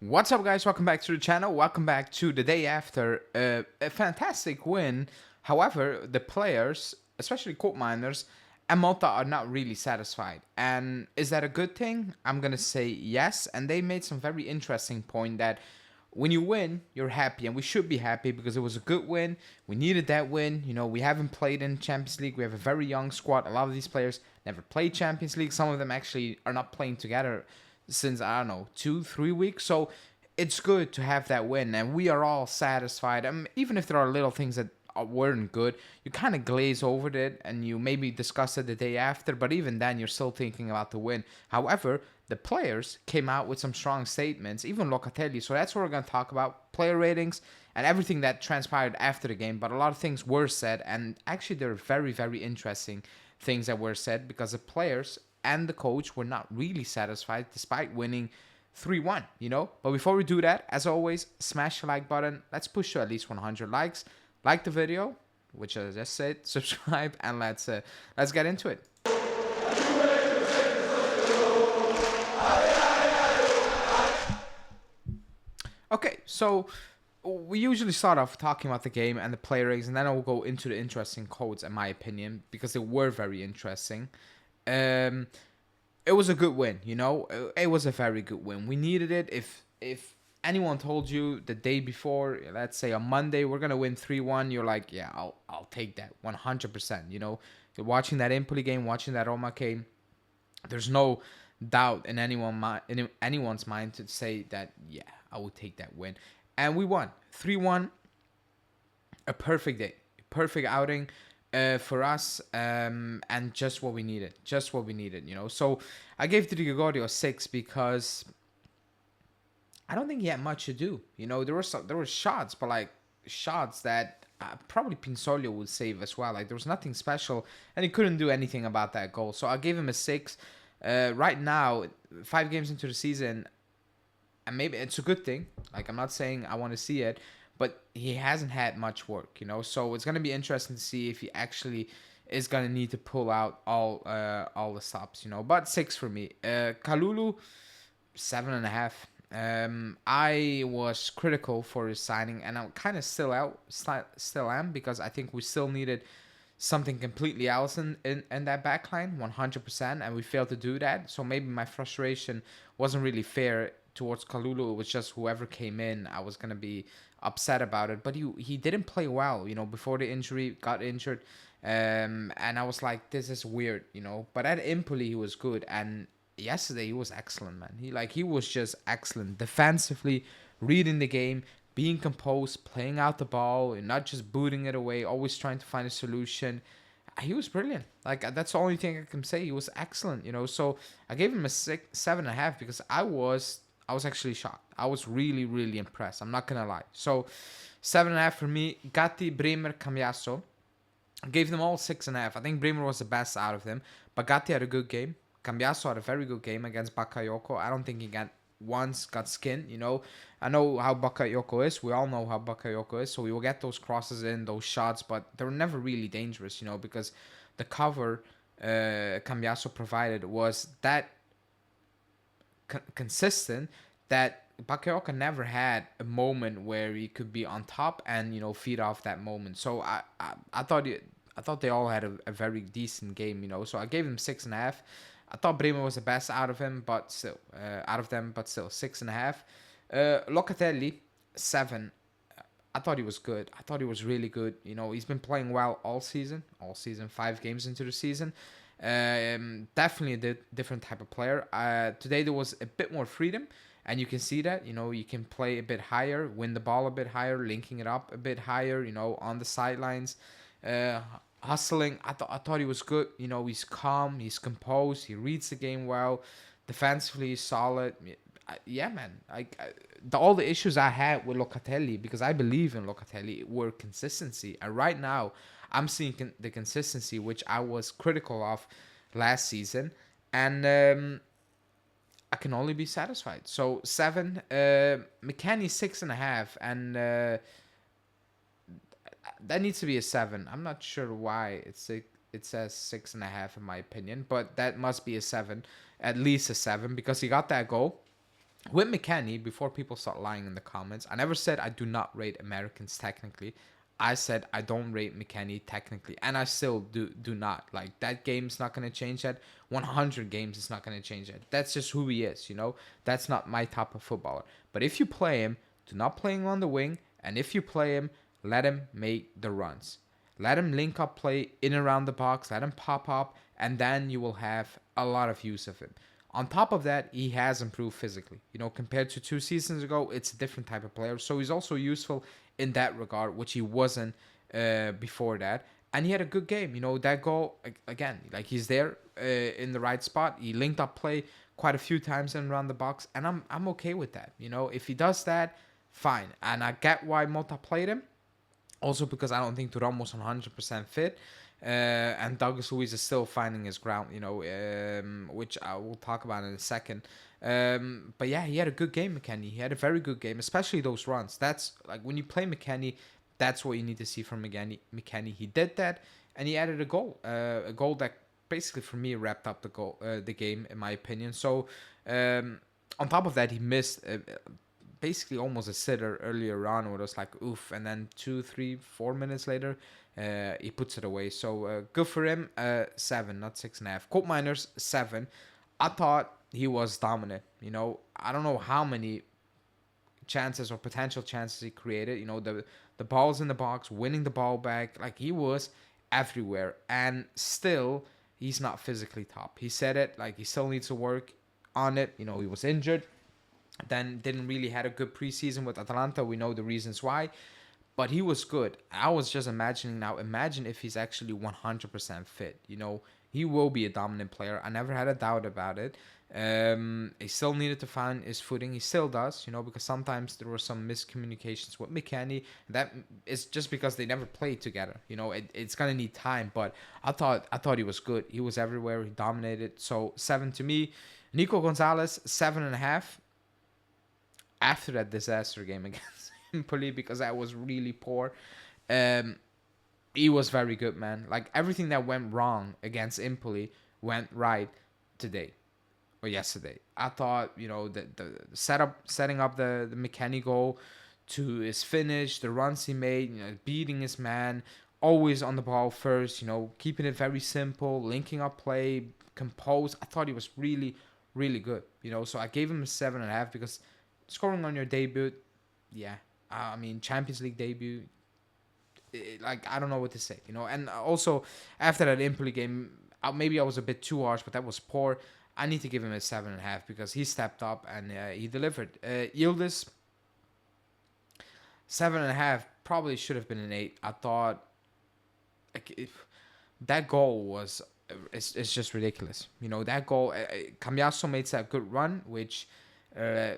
What's up, guys? Welcome back to the channel. Welcome back to the day after a fantastic win. However, the players, especially Koopmeiners and Motta, are not really satisfied. And is that a good thing? I'm gonna say yes. And they made some very interesting point that when you win, you're happy, and we should be happy because it was a good win. We needed that win. You know, we haven't played in Champions League. We have a very young squad. A lot of these players never played Champions League. Some of them actually are not playing together since, I don't know, 2-3 weeks. So it's good to have that win, and we are all satisfied. Even if there are little things that weren't good, you kind of glaze over it and you maybe discuss it the day after, but even then you're still thinking about the win. However, the players came out with some strong statements, even Locatelli. So that's what we're going to talk about: player ratings and everything that transpired after the game. But a lot of things were said, and actually there are very, very interesting things that were said because the players and the coach were not really satisfied despite winning 3-1, you know? But before we do that, as always, smash the like button. Let's push to at least 100 likes. Like the video, which I just said, subscribe, and let's get into it. Okay, so we usually start off talking about the game and the player ratings, and then I'll go into the interesting quotes, in my opinion, because they were very interesting. It was a good win, you know. It was a very good win. We needed it. If anyone told you the day before, let's say on Monday, we're gonna win 3-1, you're like, yeah, I'll take that 100%. You know, you're watching that Empoli game, watching that Roma game. There's no doubt in anyone's mind to say that, yeah, I would take that win, and we won 3-1. A perfect day, perfect outing for us, and just what we needed, you know. So I gave the Gregorio a 6 because I don't think he had much to do. You know, there were shots, but like shots that probably Pinsolio would save as well. Like there was nothing special, and he couldn't do anything about that goal. So I gave him a 6. Right now, 5 games into the season, and maybe it's a good thing. Like I'm not saying I want to see it, but he hasn't had much work, you know. So it's gonna be interesting to see if he actually is gonna need to pull out all the stops, you know. But 6 for me. Kalulu, 7.5. I was critical for his signing, and I'm kind of still am, because I think we still needed something completely else in that backline, 100%, and we failed to do that. So maybe my frustration wasn't really fair towards Kalulu. It was just whoever came in, I was gonna be upset about it. But he didn't play well, you know, before the injury, got injured, and I was like, this is weird, you know. But at Empoli, he was good, and yesterday he was excellent, man. He was just excellent defensively, reading the game, being composed, playing out the ball, and not just booting it away, always trying to find a solution. He was brilliant. Like that's the only thing I can say. He was excellent, you know. So I gave him a 7.5 because I was actually shocked. I was really, really impressed. I'm not gonna lie. So 7.5 for me. Gatti, Bremer, Cambiaso. I gave them all 6.5. I think Bremer was the best out of them, but Gatti had a good game. Cambiaso had a very good game against Bakayoko. I don't think he got skinned, you know. I know how Bakayoko is. We all know how Bakayoko is. So we will get those crosses in, those shots, but they were never really dangerous, you know, because the cover Cambiaso provided was that consistent that Bakayoko never had a moment where he could be on top and, you know, feed off that moment. So I thought they all had a very decent game, you know. So I gave him 6.5. I thought Bremer was the best out of them, but still, 6.5. Locatelli, 7. I thought he was good. I thought he was really good. You know, he's been playing well all season. 5 games into the season. Definitely a different type of player. Today there was a bit more freedom, and you can see that. You know, you can play a bit higher, win the ball a bit higher, linking it up a bit higher. You know, on the sidelines. Hustling, I thought he was good. You know, he's calm, he's composed, he reads the game well, defensively he's solid. Yeah, man. All the issues I had with Locatelli, because I believe in Locatelli, were consistency. And right now, I'm seeing the consistency which I was critical of last season, and I can only be satisfied. So 7, McKennie 6.5, and that needs to be a 7. I'm not sure why it says 6.5 in my opinion, but that must be a 7, at least a 7, because he got that goal. With McKennie, before people start lying in the comments, I never said I do not rate Americans technically. I said I don't rate McKennie technically, and I still do not. Like, that game's not gonna change that. 100 games is not gonna change that. That's just who he is, you know. That's not my type of footballer. But if you play him, do not play him on the wing, and if you play him, let him make the runs. Let him link up play in around the box. Let him pop up, and then you will have a lot of use of him. On top of that, he has improved physically. You know, compared to 2 seasons ago, it's a different type of player. So he's also useful in that regard, which he wasn't before that. And he had a good game. You know, that goal, again, like, he's there in the right spot. He linked up play quite a few times in around the box. And I'm okay with that. You know, if he does that, fine. And I get why Motta played him. Also because I don't think Thuram was 100% fit. And Douglas Luiz is still finding his ground, you know, which I will talk about in a second. But yeah, he had a good game, McKennie. He had a very good game, especially those runs. That's like, when you play McKennie, that's what you need to see from McKennie. He did that, and he added a goal that basically for me wrapped up the game, in my opinion. So on top of that, he missed basically almost a sitter earlier on, where it was like oof, and then 2, 3, 4 minutes later, he puts it away. So good for him. 7, not 6.5. Koopmeiners 7. I thought he was dominant. You know, I don't know how many chances or potential chances he created. You know, the balls in the box, winning the ball back, like, he was everywhere, and still he's not physically top. He said it, like, he still needs to work on it. You know, he was injured, then didn't really had a good preseason with Atalanta. We know the reasons why, but he was good. I was just imagining now. Imagine if he's actually 100% fit. You know, he will be a dominant player. I never had a doubt about it. He still needed to find his footing. He still does, you know, because sometimes there were some miscommunications with McKennie. That is just because they never played together. You know, it's gonna need time. But I thought he was good. He was everywhere. He dominated. So 7 to me. Nico Gonzalez 7.5. After that disaster game against Empoli, because that was really poor. He was very good, man. Like, everything that went wrong against Empoli went right today or yesterday. I thought, you know, the setting up the McKennie goal to his finish, the runs he made, you know, beating his man, always on the ball first, you know, keeping it very simple, linking up play, composed. I thought he was really, really good, you know. So I gave him a 7.5 because scoring on your debut, yeah. I mean, Champions League debut, like, I don't know what to say, you know. And also, after that Empoli game, maybe I was a bit too harsh, but that was poor. I need to give him a 7.5 because he stepped up and he delivered. Yildiz, 7.5, probably should have been an 8. I thought, like, if that goal was, it's just ridiculous. You know, that goal, Cambiasso made that good run, which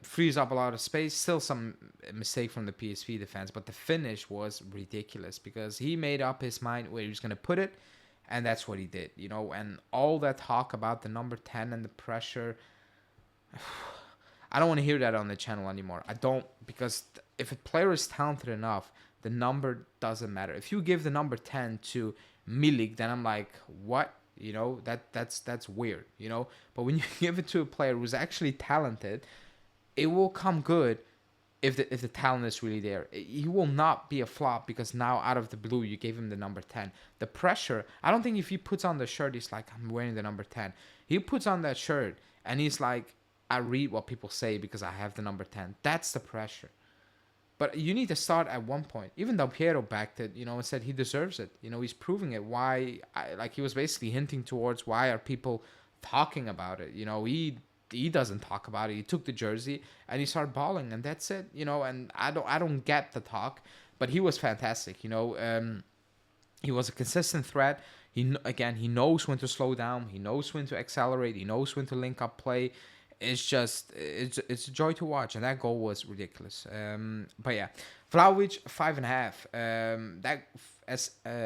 frees up a lot of space. Still some mistake from the PSV defense, but the finish was ridiculous because he made up his mind where he was going to put it, and that's what he did, you know. And all that talk about the number 10 and the pressure, I don't want to hear that on the channel anymore. I don't, because if a player is talented enough, the number doesn't matter. If you give the number 10 to Milik, then I'm like, what? You know, that's weird, you know. But when you give it to a player who's actually talented, it will come good if the talent is really there. He will not be a flop because now out of the blue you gave him the number 10. The pressure, I don't think if he puts on the shirt, he's like, I'm wearing the number 10. He puts on that shirt and he's like, I read what people say because I have the number 10. That's the pressure. But you need to start at one point. Even though Piero backed it, you know, and said he deserves it. You know, he's proving it. Why? Like, he was basically hinting towards why are people talking about it. You know, he doesn't talk about it. He took the jersey and he started balling, and that's it. You know, and I don't get the talk, but he was fantastic. You know, he was a consistent threat. He knows when to slow down. He knows when to accelerate. He knows when to link up play. It's a joy to watch, and that goal was ridiculous. But yeah, Vlahovic 5.5. That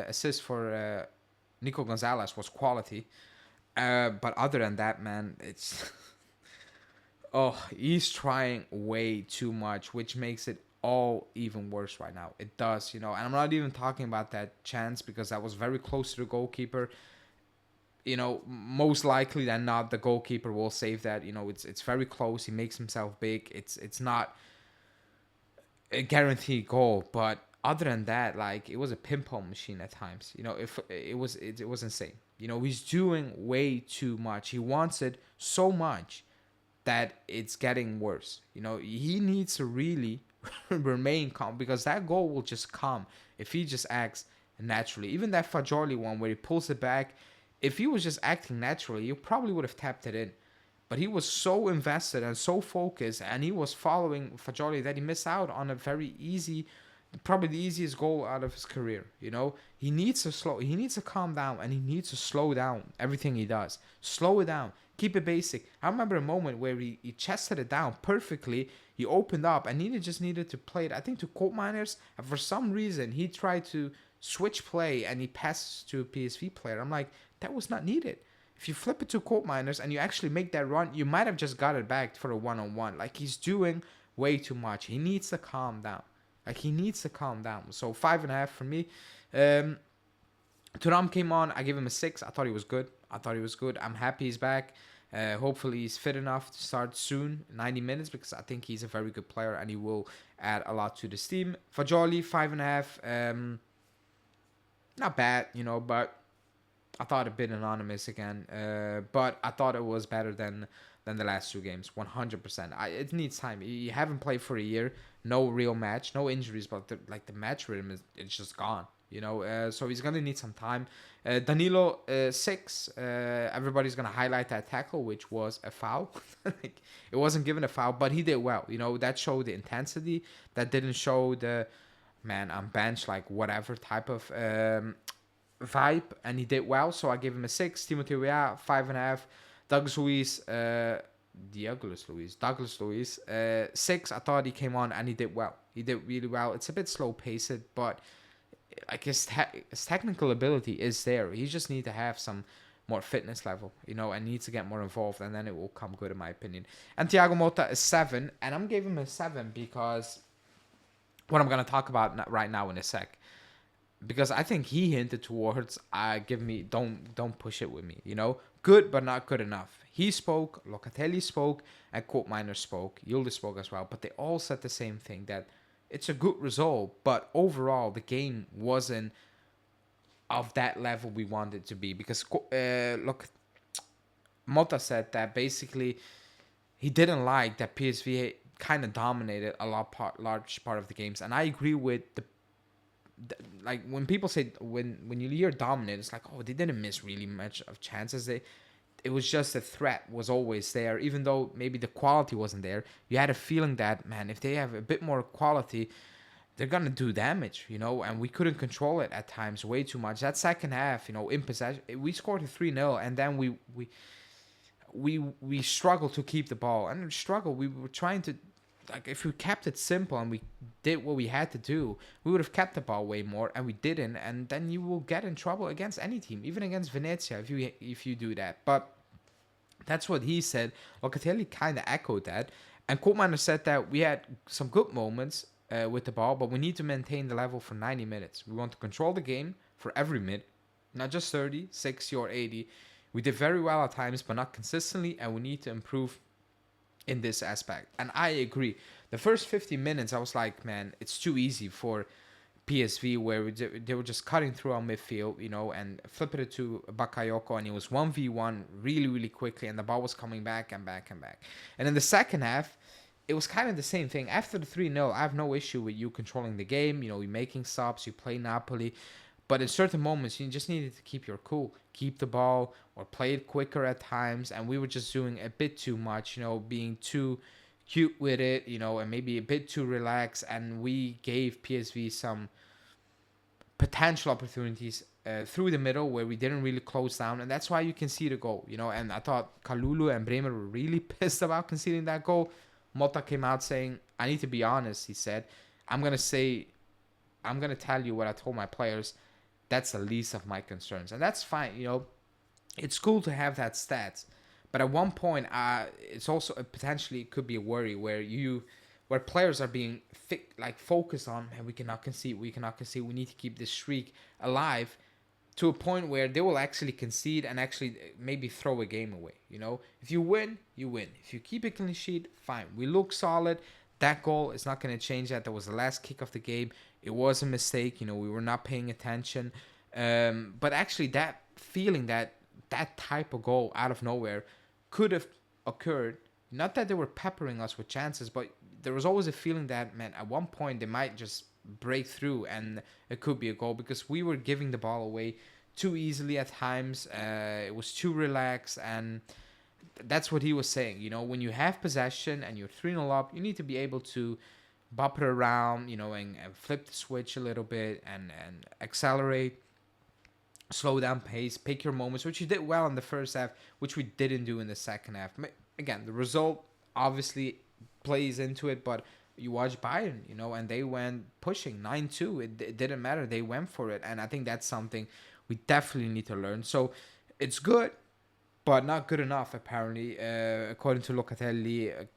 assist for Nico Gonzalez was quality. But other than that, man, it's he's trying way too much, which makes it all even worse right now. It does, you know. And I'm not even talking about that chance because that was very close to the goalkeeper. most likely than not, the goalkeeper will save that. It's very close. He makes himself big. It's not a guaranteed goal, but other than that, like, it was a pinball machine at times. If it was insane. He's doing way too much. He wants it so much that it's getting worse. He needs to really remain calm, because that goal will just come if he just acts naturally. Even that Fagioli one where he pulls it back, if he was just acting naturally, you probably would have tapped it in. But he was so invested and so focused, and he was following Fagioli, that he missed out on a very easy, probably the easiest goal out of his career. He needs to calm down, and he needs to slow down everything he does. Slow it down. Keep it basic. I remember a moment where he chested it down perfectly. He opened up, and he just needed to play it, I think, to Koopmeiners. And for some reason, he tried to switch play, and he passes to a PSV player. I'm like, that was not needed. If you flip it to Koopmeiners and you actually make that run, you might have just got it back for a one-on-one. Like, he's doing way too much. He needs to calm down. So 5.5 for me. Thuram came on. I gave him a 6. I thought he was good. I'm happy he's back. Hopefully he's fit enough to start soon, 90 minutes, because I think he's a very good player and he will add a lot to this team. Fagioli, 5.5. Not bad, but I thought a bit anonymous again. But I thought it was better than the last 2 games, 100%. It needs time. You haven't played for a year, no real match, no injuries, but the match rhythm it's just gone. So he's gonna need some time. Danilo, 6. Everybody's gonna highlight that tackle, which was a foul. It wasn't given a foul, but he did well. That showed the intensity. That didn't show the man on bench, like, whatever type of vibe, and he did well. So I gave him a 6. Timothy Weah, 5.5. Douglas Luiz, 6. I thought he came on and he did well. He did really well. It's a bit slow paced, but like his technical ability is there. He just needs to have some more fitness level, and needs to get more involved, and then it will come good, in my opinion. And Thiago Motta is 7, and I'm giving him a 7 because what I'm gonna talk about right now in a sec. Because I think he hinted towards, don't push it with me, good but not good enough. He spoke, Locatelli spoke, and Koopmeiners spoke. Yildiz spoke as well, but they all said the same thing, that it's a good result, but overall the game wasn't of that level we wanted it to be. Because Motta said that basically he didn't like that PSV kind of dominated a large part of the games, and I agree with like, when people say, when you hear dominate, it's like, oh, they didn't miss really much of chances. It was just the threat was always there, even though maybe the quality wasn't there. You had a feeling that, man, if they have a bit more quality, they're gonna do damage, and we couldn't control it at times way too much. That second half, in possession, we scored a 3-0, and then we struggled to keep the ball, and we were trying to, like, if we kept it simple and we did what we had to do, we would have kept the ball way more, and we didn't. And then you will get in trouble against any team, even against Venezia, if you do that. But that's what he said. Locatelli kind of echoed that, and Koopmeiners said that we had some good moments with the ball, but we need to maintain the level for 90 minutes. We want to control the game for every minute, not just 30, 60, or 80. We did very well at times, but not consistently, and we need to improve in this aspect. And I agree. The first 50 minutes, I was like, man, it's too easy for PSV, where they were just cutting through our midfield, and flipping it to Bakayoko, and it was 1v1 really, really quickly, and the ball was coming back and back and back. And in the second half, it was kind of the same thing. After the 3-0, I have no issue with you controlling the game. You're making stops, you play Napoli. But in certain moments, you just needed to keep your cool, keep the ball, or play it quicker at times. And we were just doing a bit too much, being too cute with it, and maybe a bit too relaxed. And we gave PSV some potential opportunities through the middle where we didn't really close down. And that's why you can see the goal, And I thought Kalulu and Bremer were really pissed about conceding that goal. Motta came out saying, I need to be honest, he said. I'm going to tell you what I told my players. That's the least of my concerns. And that's fine, It's cool to have that stats. But at one point, it's also potentially could be a worry where players are being focused on, and we cannot concede. We need to keep this streak alive. to a point where they will actually concede and actually maybe throw a game away. If you win, you win. If you keep a clean sheet, fine. We look solid. That goal is not going to change that. That was the last kick of the game. It was a mistake. We were not paying attention. But actually, that feeling that type of goal out of nowhere could have occurred. Not that they were peppering us with chances, but there was always a feeling that, man, at one point they might just break through and it could be a goal, because we were giving the ball away too easily at times. It was too relaxed, and that's what he was saying. When you have possession and you're 3-0 up, you need to be able to bop it around, and flip the switch a little bit and accelerate, slow down pace, pick your moments, which you did well in the first half, which we didn't do in the second half. Again, the result obviously plays into it, but you watch Bayern, and they went pushing 9-2. It didn't matter. They went for it. And I think that's something we definitely need to learn. So it's good, but not good enough, apparently. According to Locatelli,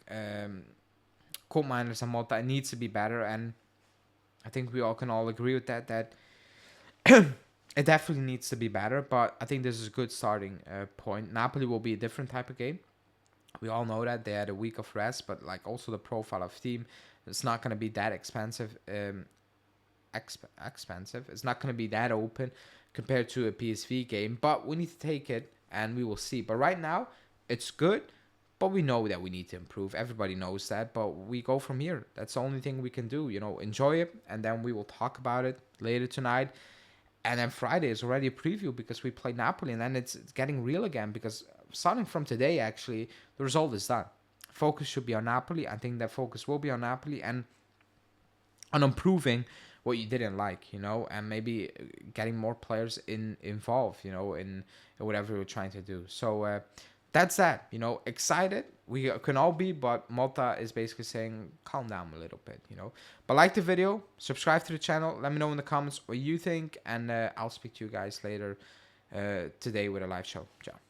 Koopmeiners and Motta, it needs to be better. And I think we all can agree with that it definitely needs to be better. But I think this is a good starting point. Napoli will be a different type of game. We all know that they had a week of rest, but also the profile of team, it's not going to be that expensive. Expensive. It's not going to be that open compared to a PSV game, but we need to take it and we will see. But right now, it's good, but we know that we need to improve. Everybody knows that, but we go from here. That's the only thing we can do. Enjoy it, and then we will talk about it later tonight. And then Friday is already a preview because we play Napoli, and then it's getting real again, because starting from today, actually, the result is done. Focus should be on Napoli. I think that focus will be on Napoli and on improving what you didn't like, and maybe getting more players involved, in whatever we're trying to do. So that's that. Excited we can all be, but Motta is basically saying calm down a little bit, But like the video, subscribe to the channel, let me know in the comments what you think, and I'll speak to you guys later today with a live show. Ciao.